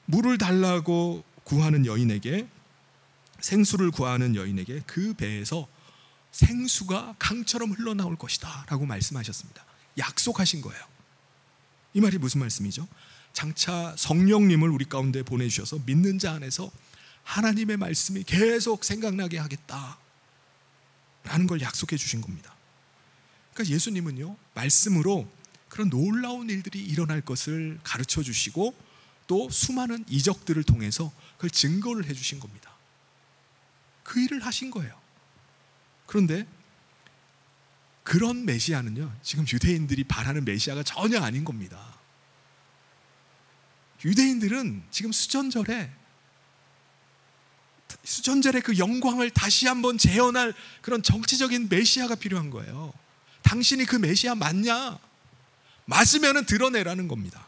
물을 달라고 구하는 여인에게, 생수를 구하는 여인에게 그 배에서 생수가 강처럼 흘러나올 것이다 라고 말씀하셨습니다. 약속하신 거예요. 이 말이 무슨 말씀이죠? 장차 성령님을 우리 가운데 보내주셔서 믿는 자 안에서 하나님의 말씀이 계속 생각나게 하겠다 라는 걸 약속해 주신 겁니다. 그러니까 예수님은요, 말씀으로 그런 놀라운 일들이 일어날 것을 가르쳐 주시고 또 수많은 이적들을 통해서 그걸 증거를 해 주신 겁니다. 그 일을 하신 거예요. 그런데 그런 메시아는요, 지금 유대인들이 바라는 메시아가 전혀 아닌 겁니다. 유대인들은 지금 수전절에 그 영광을 다시 한번 재현할 그런 정치적인 메시아가 필요한 거예요. 당신이 그 메시아 맞냐? 맞으면 드러내라는 겁니다.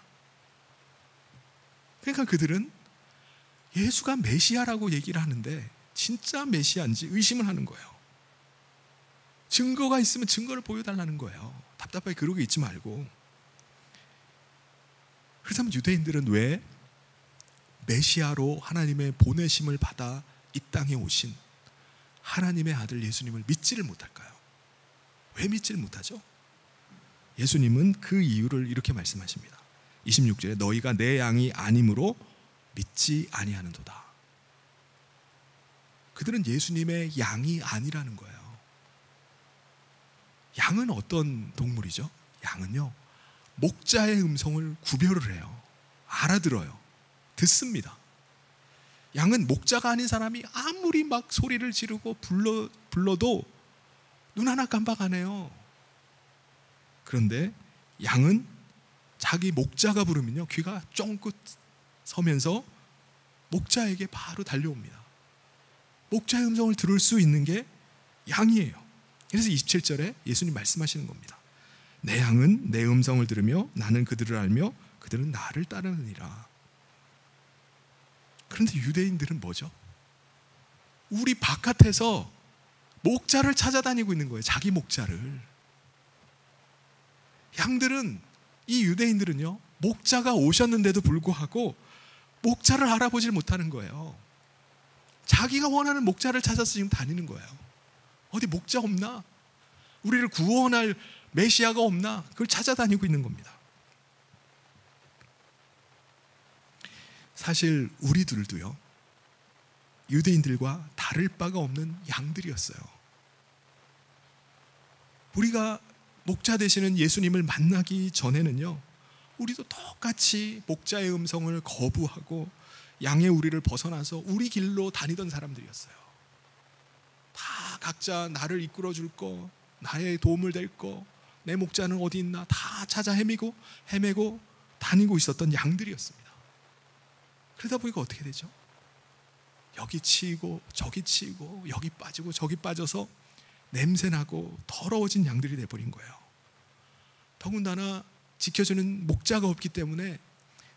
그러니까 그들은 예수가 메시아라고 얘기를 하는데 진짜 메시아인지 의심을 하는 거예요. 증거가 있으면 증거를 보여달라는 거예요. 답답하게 그러고 있지 말고. 그렇다면 유대인들은 왜 메시아로 하나님의 보내심을 받아 이 땅에 오신 하나님의 아들 예수님을 믿지를 못할까요? 왜 믿지를 못하죠? 예수님은 그 이유를 이렇게 말씀하십니다. 26절에 너희가 내 양이 아니므로 믿지 아니하는도다. 그들은 예수님의 양이 아니라는 거예요. 양은 어떤 동물이죠? 양은요, 목자의 음성을 구별을 해요. 알아들어요. 듣습니다. 양은 목자가 아닌 사람이 아무리 막 소리를 지르고 불러도 눈 하나 깜빡 안 해요. 그런데 양은 자기 목자가 부르면요, 귀가 쫑긋 서면서 목자에게 바로 달려옵니다. 목자의 음성을 들을 수 있는 게 양이에요. 그래서 27절에 예수님 말씀하시는 겁니다. 내 양은 내 음성을 들으며 나는 그들을 알며 그들은 나를 따르느니라. 그런데 유대인들은 뭐죠? 우리 바깥에서 목자를 찾아다니고 있는 거예요. 자기 목자를. 양들은, 이 유대인들은요, 목자가 오셨는데도 불구하고 목자를 알아보질 못하는 거예요. 자기가 원하는 목자를 찾아서 지금 다니는 거예요. 어디 목자 없나? 우리를 구원할 메시아가 없나? 그걸 찾아다니고 있는 겁니다. 사실 우리들도요, 유대인들과 다를 바가 없는 양들이었어요. 우리가 목자 되시는 예수님을 만나기 전에는요, 우리도 똑같이 목자의 음성을 거부하고 양의 우리를 벗어나서 우리 길로 다니던 사람들이었어요. 다 각자 나를 이끌어 줄 거, 나의 도움을 될 거, 내 목자는 어디 있나 다 찾아 헤매고 다니고 있었던 양들이었습니다. 그러다 보니까 어떻게 되죠? 여기 치이고 저기 치이고 여기 빠지고 저기 빠져서 냄새나고 더러워진 양들이 돼버린 거예요. 더군다나 지켜주는 목자가 없기 때문에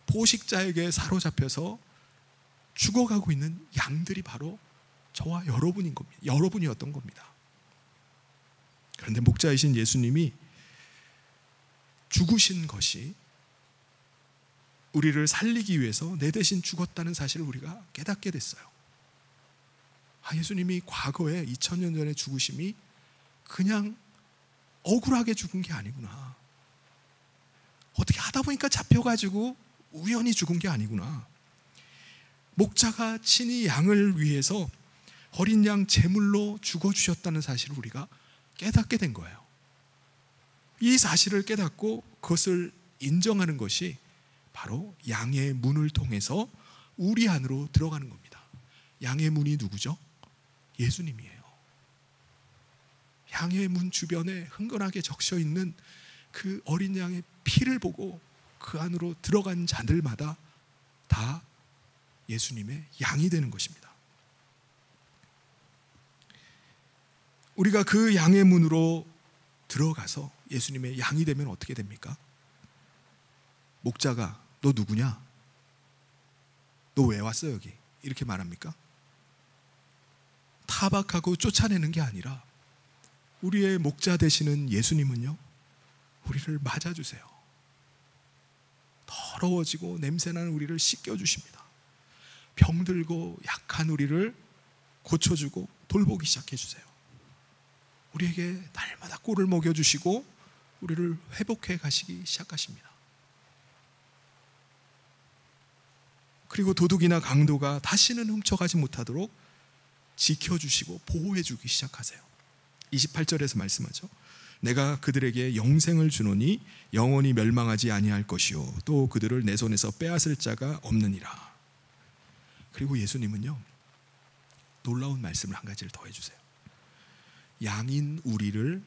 포식자에게 사로잡혀서 죽어가고 있는 양들이 바로 저와 여러분이었던 겁니다. 그런데 목자이신 예수님이 죽으신 것이 우리를 살리기 위해서 내 대신 죽었다는 사실을 우리가 깨닫게 됐어요. 예수님이 과거에 2000년 전에 죽으심이 그냥 억울하게 죽은 게 아니구나. 어떻게 하다 보니까 잡혀가지고 우연히 죽은 게 아니구나. 목자가 친히 양을 위해서 어린 양 제물로 죽어주셨다는 사실을 우리가 깨닫게 된 거예요. 이 사실을 깨닫고 그것을 인정하는 것이 바로 양의 문을 통해서 우리 안으로 들어가는 겁니다. 양의 문이 누구죠? 예수님이에요. 양의 문 주변에 흥건하게 적셔 있는 그 어린 양의 피를 보고 그 안으로 들어간 자들마다 다 예수님의 양이 되는 것입니다. 우리가 그 양의 문으로 들어가서 예수님의 양이 되면 어떻게 됩니까? 목자가 너 누구냐? 너 왜 왔어 여기? 이렇게 말합니까? 타박하고 쫓아내는 게 아니라 우리의 목자 되시는 예수님은요, 우리를 맞아주세요. 더러워지고 냄새나는 우리를 씻겨주십니다. 병들고 약한 우리를 고쳐주고 돌보기 시작해주세요. 우리에게 날마다 꼴을 먹여주시고 우리를 회복해 가시기 시작하십니다. 그리고 도둑이나 강도가 다시는 훔쳐가지 못하도록 지켜주시고 보호해주기 시작하세요. 28절에서 말씀하죠. 내가 그들에게 영생을 주노니 영원히 멸망하지 아니할 것이요 또 그들을 내 손에서 빼앗을 자가 없느니라. 그리고 예수님은요, 놀라운 말씀을 한 가지를 더 해주세요. 양인 우리를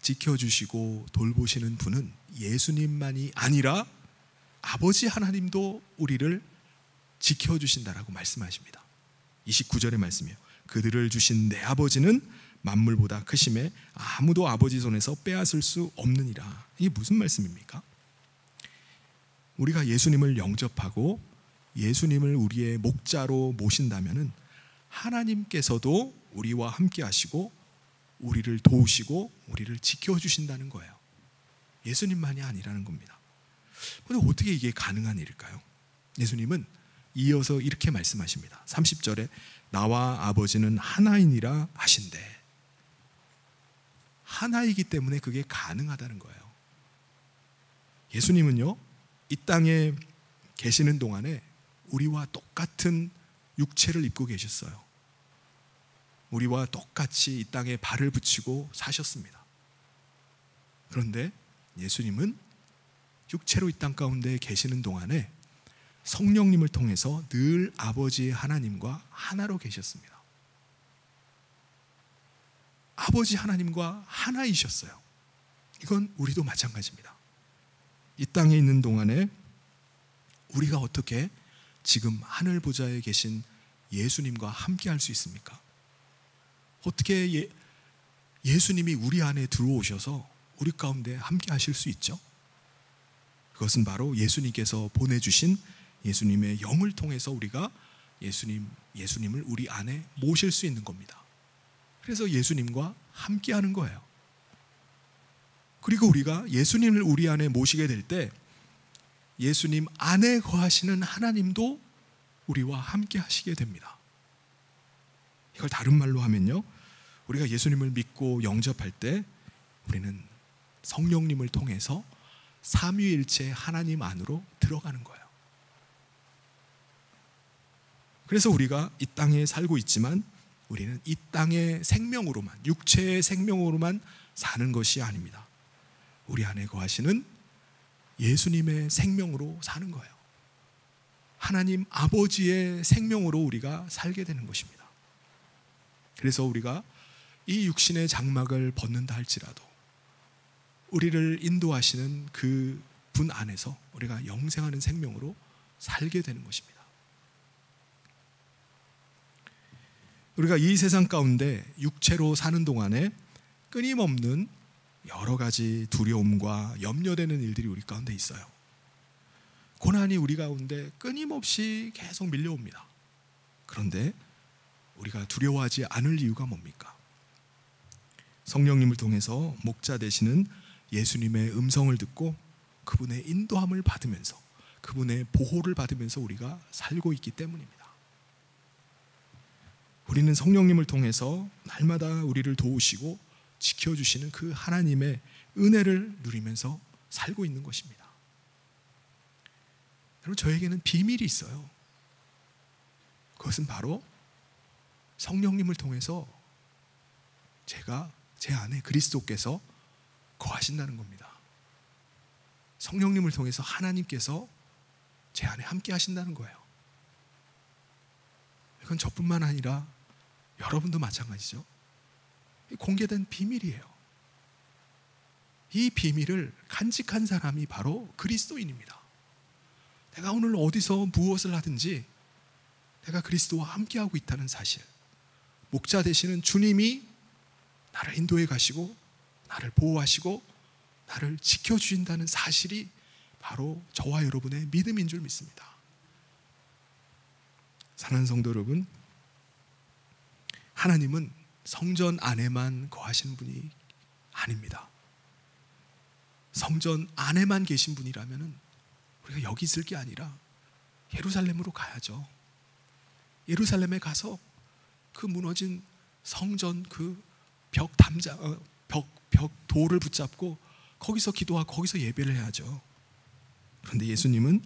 지켜주시고 돌보시는 분은 예수님만이 아니라 아버지 하나님도 우리를 지켜주신다라고 말씀하십니다. 29절의 말씀이에요. 그들을 주신 내 아버지는 만물보다 크심에 아무도 아버지 손에서 빼앗을 수 없느니라. 이게 무슨 말씀입니까? 우리가 예수님을 영접하고 예수님을 우리의 목자로 모신다면은 하나님께서도 우리와 함께 하시고 우리를 도우시고 우리를 지켜주신다는 거예요. 예수님만이 아니라는 겁니다. 그런데 어떻게 이게 가능한 일일까요? 예수님은 이어서 이렇게 말씀하십니다. 30절에 나와 아버지는 하나이니라 하신대. 하나이기 때문에 그게 가능하다는 거예요. 예수님은요, 이 땅에 계시는 동안에 우리와 똑같은 육체를 입고 계셨어요. 우리와 똑같이 이 땅에 발을 붙이고 사셨습니다. 그런데 예수님은 육체로 이 땅 가운데 계시는 동안에 성령님을 통해서 늘 아버지 하나님과 하나로 계셨습니다. 아버지 하나님과 하나이셨어요. 이건 우리도 마찬가지입니다. 이 땅에 있는 동안에 우리가 어떻게 지금 하늘 보좌에 계신 예수님과 함께 할 수 있습니까? 어떻게 예수님이 우리 안에 들어오셔서 우리 가운데 함께 하실 수 있죠? 그것은 바로 예수님께서 보내주신 예수님의 영을 통해서 우리가 예수님을 우리 안에 모실 수 있는 겁니다. 그래서 예수님과 함께 하는 거예요. 그리고 우리가 예수님을 우리 안에 모시게 될 때 예수님 안에 거하시는 하나님도 우리와 함께 하시게 됩니다. 이걸 다른 말로 하면요, 우리가 예수님을 믿고 영접할 때 우리는 성령님을 통해서 삼위일체 하나님 안으로 들어가는 거예요. 그래서 우리가 이 땅에 살고 있지만 우리는 이 땅의 생명으로만, 육체의 생명으로만 사는 것이 아닙니다. 우리 안에 거하시는 예수님의 생명으로 사는 거예요. 하나님 아버지의 생명으로 우리가 살게 되는 것입니다. 그래서 우리가 이 육신의 장막을 벗는다 할지라도 우리를 인도하시는 그 분 안에서 우리가 영생하는 생명으로 살게 되는 것입니다. 우리가 이 세상 가운데 육체로 사는 동안에 끊임없는 여러 가지 두려움과 염려되는 일들이 우리 가운데 있어요. 고난이 우리 가운데 끊임없이 계속 밀려옵니다. 그런데 우리가 두려워하지 않을 이유가 뭡니까? 성령님을 통해서 목자 되시는 예수님의 음성을 듣고 그분의 인도함을 받으면서 그분의 보호를 받으면서 우리가 살고 있기 때문입니다. 우리는 성령님을 통해서 날마다 우리를 도우시고 지켜주시는 그 하나님의 은혜를 누리면서 살고 있는 것입니다. 여러분, 저에게는 비밀이 있어요. 그것은 바로 성령님을 통해서 제 안에 그리스도께서 거하신다는 겁니다. 성령님을 통해서 하나님께서 제 안에 함께 하신다는 거예요. 이건 저뿐만 아니라 여러분도 마찬가지죠. 공개된 비밀이에요. 이 비밀을 간직한 사람이 바로 그리스도인입니다. 내가 오늘 어디서 무엇을 하든지 내가 그리스도와 함께하고 있다는 사실, 목자 되시는 주님이 나를 인도해 가시고 나를 보호하시고 나를 지켜주신다는 사실이 바로 저와 여러분의 믿음인 줄 믿습니다. 사랑하는 성도 여러분, 하나님은 성전 안에만 거하시는 분이 아닙니다. 성전 안에만 계신 분이라면 우리가 여기 있을 게 아니라 예루살렘으로 가야죠. 예루살렘에 가서 그 무너진 성전 그 벽 돌을 붙잡고 거기서 기도하고 거기서 예배를 해야죠. 그런데 예수님은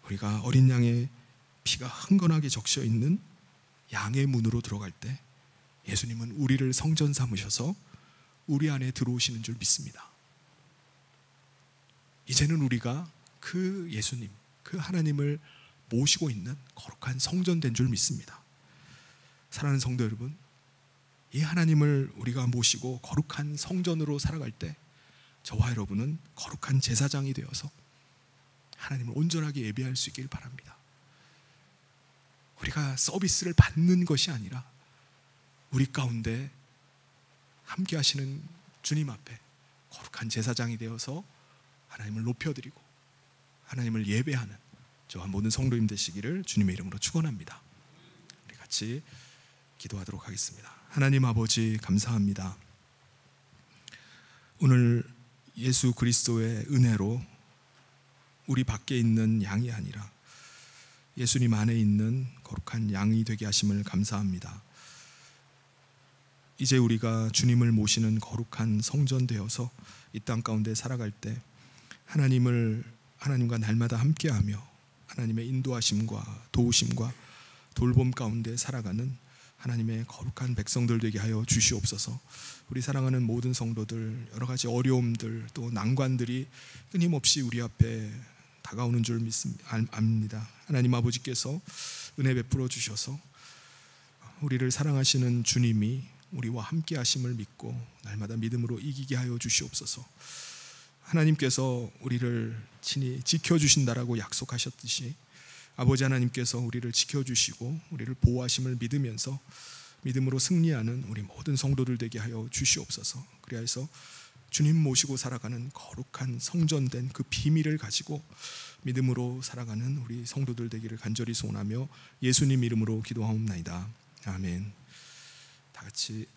우리가 어린 양의 피가 흥건하게 적셔 있는 양의 문으로 들어갈 때 예수님은 우리를 성전 삼으셔서 우리 안에 들어오시는 줄 믿습니다. 이제는 우리가 그 예수님, 그 하나님을 모시고 있는 거룩한 성전 된 줄 믿습니다. 사랑하는 성도 여러분, 이 하나님을 우리가 모시고 거룩한 성전으로 살아갈 때 저와 여러분은 거룩한 제사장이 되어서 하나님을 온전하게 예배할 수 있길 바랍니다. 우리가 서비스를 받는 것이 아니라 우리 가운데 함께 하시는 주님 앞에 거룩한 제사장이 되어서 하나님을 높여드리고 하나님을 예배하는 저와 모든 성도님 되시기를 주님의 이름으로 축원합니다. 우리 같이 기도하도록 하겠습니다. 하나님 아버지, 감사합니다. 오늘 예수 그리스도의 은혜로 우리 밖에 있는 양이 아니라 예수님 안에 있는 거룩한 양이 되게 하심을 감사합니다. 이제 우리가 주님을 모시는 거룩한 성전 되어서 이 땅 가운데 살아갈 때 하나님과 날마다 함께하며 하나님의 인도하심과 도우심과 돌봄 가운데 살아가는 하나님의 거룩한 백성들 되게 하여 주시옵소서. 우리 사랑하는 모든 성도들, 여러 가지 어려움들 또 난관들이 끊임없이 우리 앞에 다가오는 줄 압니다. 하나님 아버지께서 은혜 베풀어 주셔서 우리를 사랑하시는 주님이 우리와 함께 하심을 믿고 날마다 믿음으로 이기게 하여 주시옵소서. 하나님께서 우리를 친히 지켜주신다라고 약속하셨듯이 아버지 하나님께서 우리를 지켜주시고 우리를 보호하심을 믿으면서 믿음으로 승리하는 우리 모든 성도들 되게 하여 주시옵소서. 그리하여서 주님 모시고 살아가는 거룩한 성전된 그 비밀을 가지고 믿음으로 살아가는 우리 성도들 되기를 간절히 소원하며 예수님 이름으로 기도하옵나이다. 아멘. 다 같이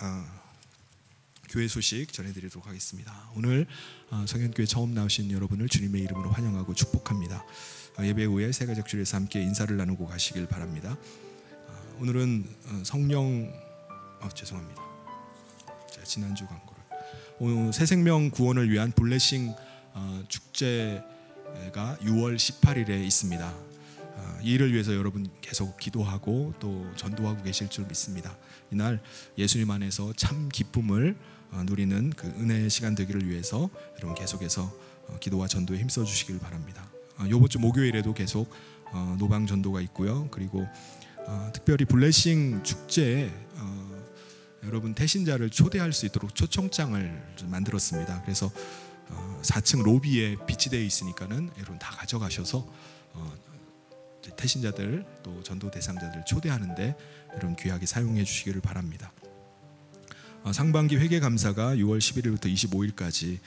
교회 소식 전해드리도록 하겠습니다. 오늘 성현교회 처음 나오신 여러분을 주님의 이름으로 환영하고 축복합니다. 예배 후에 세 가지 주일에서 함께 인사를 나누고 가시길 바랍니다. 오늘은 성령 죄송합니다. 제가 지난주 광고를 오늘 새생명 구원을 위한 블레싱 축제가 6월 18일에 있습니다. 이 일을 위해서 여러분 계속 기도하고 또 전도하고 계실 줄 믿습니다. 이날 예수님 안에서 참 기쁨을 누리는 그 은혜의 시간 되기를 위해서 여러분 계속해서 기도와 전도에 힘써 주시길 바랍니다. 이번 주 목요일에도 계속 노방 전도가 있고요. 그리고 특별히 블레싱 축제에 여러분 태신자를 초대할 수 있도록 초청장을 만들었습니다. 그래서 4층 로비에 비치되어 있으니까는 여러분 다 가져가셔서 태신자들 또 전도 대상자들 초대하는데 여러분 귀하게 사용해 주시기를 바랍니다. 상반기 회계 감사가 6월 11일부터 25일까지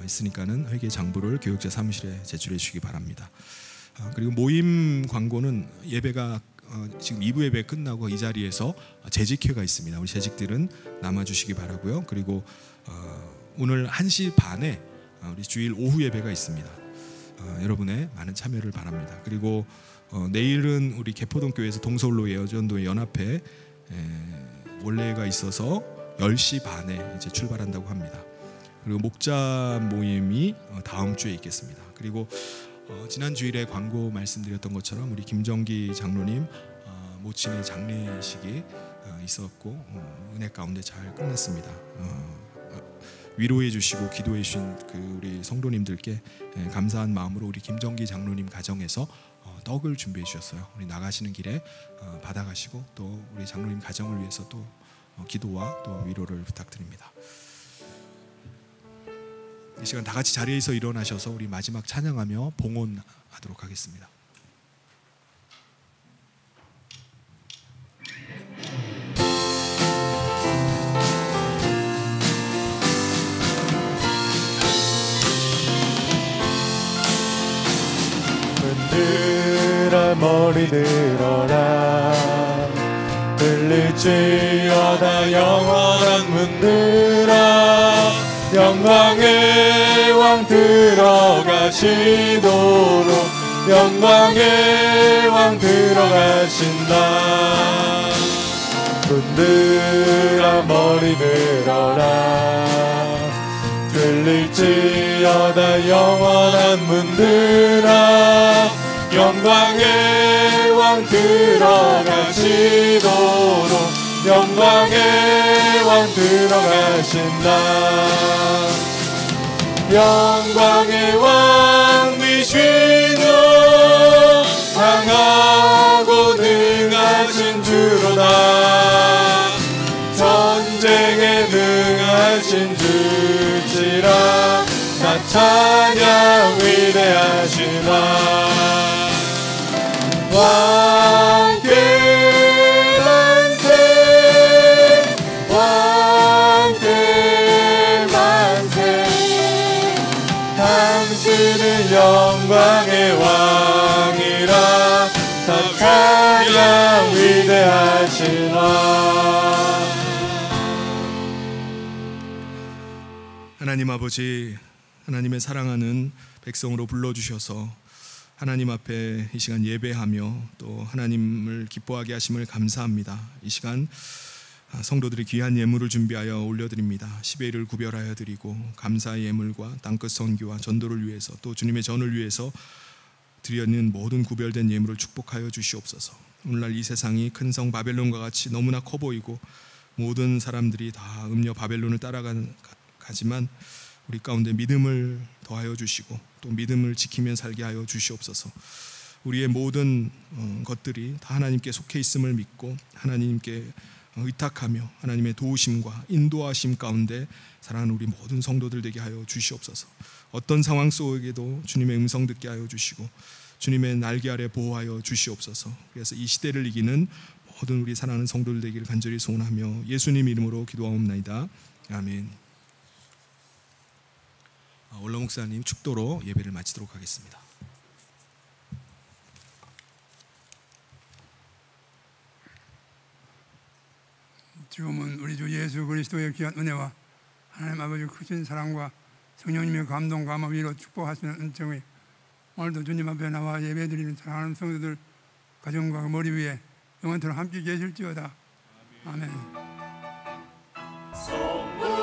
있으니까는 회계 장부를 교육자 사무실에 제출해 주시기 바랍니다. 그리고 모임 광고는 예배가 지금 2부 예배 끝나고 이 자리에서 재직회가 있습니다. 우리 재직들은 남아주시기 바라고요. 그리고 오늘 1시 반에 우리 주일 오후 예배가 있습니다. 여러분의 많은 참여를 바랍니다. 그리고 내일은 우리 개포동교회에서 동서울로 예전도의 연합회 원래가 있어서 10시 반에 이제 출발한다고 합니다. 그리고 목자 모임이 다음 주에 있겠습니다. 그리고 지난 주일에 광고 말씀드렸던 것처럼 우리 김정기 장로님 모친의 장례식이 있었고 은혜 가운데 잘 끝났습니다. 위로해 주시고 기도해 주신 그 우리 성도님들께 감사한 마음으로 우리 김정기 장로님 가정에서 떡을 준비해 주셨어요. 우리 나가시는 길에 받아가시고 또 우리 장로님 가정을 위해서 또 기도와 또 위로를 부탁드립니다. 이 시간 다 같이 자리에서 일어나셔서 우리 마지막 찬양하며 봉헌하도록 하겠습니다. 문들아 머리 들어라 들릴지어다 영원한 문들아 영광의 왕 들어가시도록 영광의 왕 들어가신다. 문들아 머리 들어라 들릴지어다 영원한 문들아 영광의 왕 들어가시도록 영광의 왕 들어가신다. 영광의 왕 미시노 강하고 능하신 주로다. 전쟁에 능하신 주시라. 나 찬양 위대하시나. 왕께 만세 왕께 만세 당신은 영광의 왕이라. 다 찬양 위대하시나. 하나님 아버지, 하나님의 사랑하는 백성으로 불러주셔서 하나님 앞에 이 시간 예배하며 또 하나님을 기뻐하게 하심을 감사합니다. 이 시간 성도들이 귀한 예물을 준비하여 올려드립니다. 10회를 구별하여 드리고 감사의 예물과 땅끝 선교와 전도를 위해서 또 주님의 전을 위해서 드리는 모든 구별된 예물을 축복하여 주시옵소서. 오늘날 이 세상이 큰 성 바벨론과 같이 너무나 커 보이고 모든 사람들이 다 음녀 바벨론을 따라가지만 우리 가운데 믿음을 더하여 주시고 또 믿음을 지키며 살게 하여 주시옵소서. 우리의 모든 것들이 다 하나님께 속해 있음을 믿고 하나님께 의탁하며 하나님의 도우심과 인도하심 가운데 사랑하는 우리 모든 성도들 되게 하여 주시옵소서. 어떤 상황 속에도 주님의 음성 듣게 하여 주시고 주님의 날개 아래 보호하여 주시옵소서. 그래서 이 시대를 이기는 모든 우리 사랑하는 성도들 되기를 간절히 소원하며 예수님 이름으로 기도하옵나이다. 아멘. 원로 목사님 축도로 예배를 마치도록 하겠습니다. 지금은 우리 주 예수 그리스도의 귀한 은혜와 하나님 아버지 크신 사랑과 성령님의 감동과 위로 축복하시는 은총이 오늘도 주님 앞에 나와 예배드리는 사랑하는 성도들 가정과 머리 위에 영원토록 함께 계실지어다. 아멘. 성부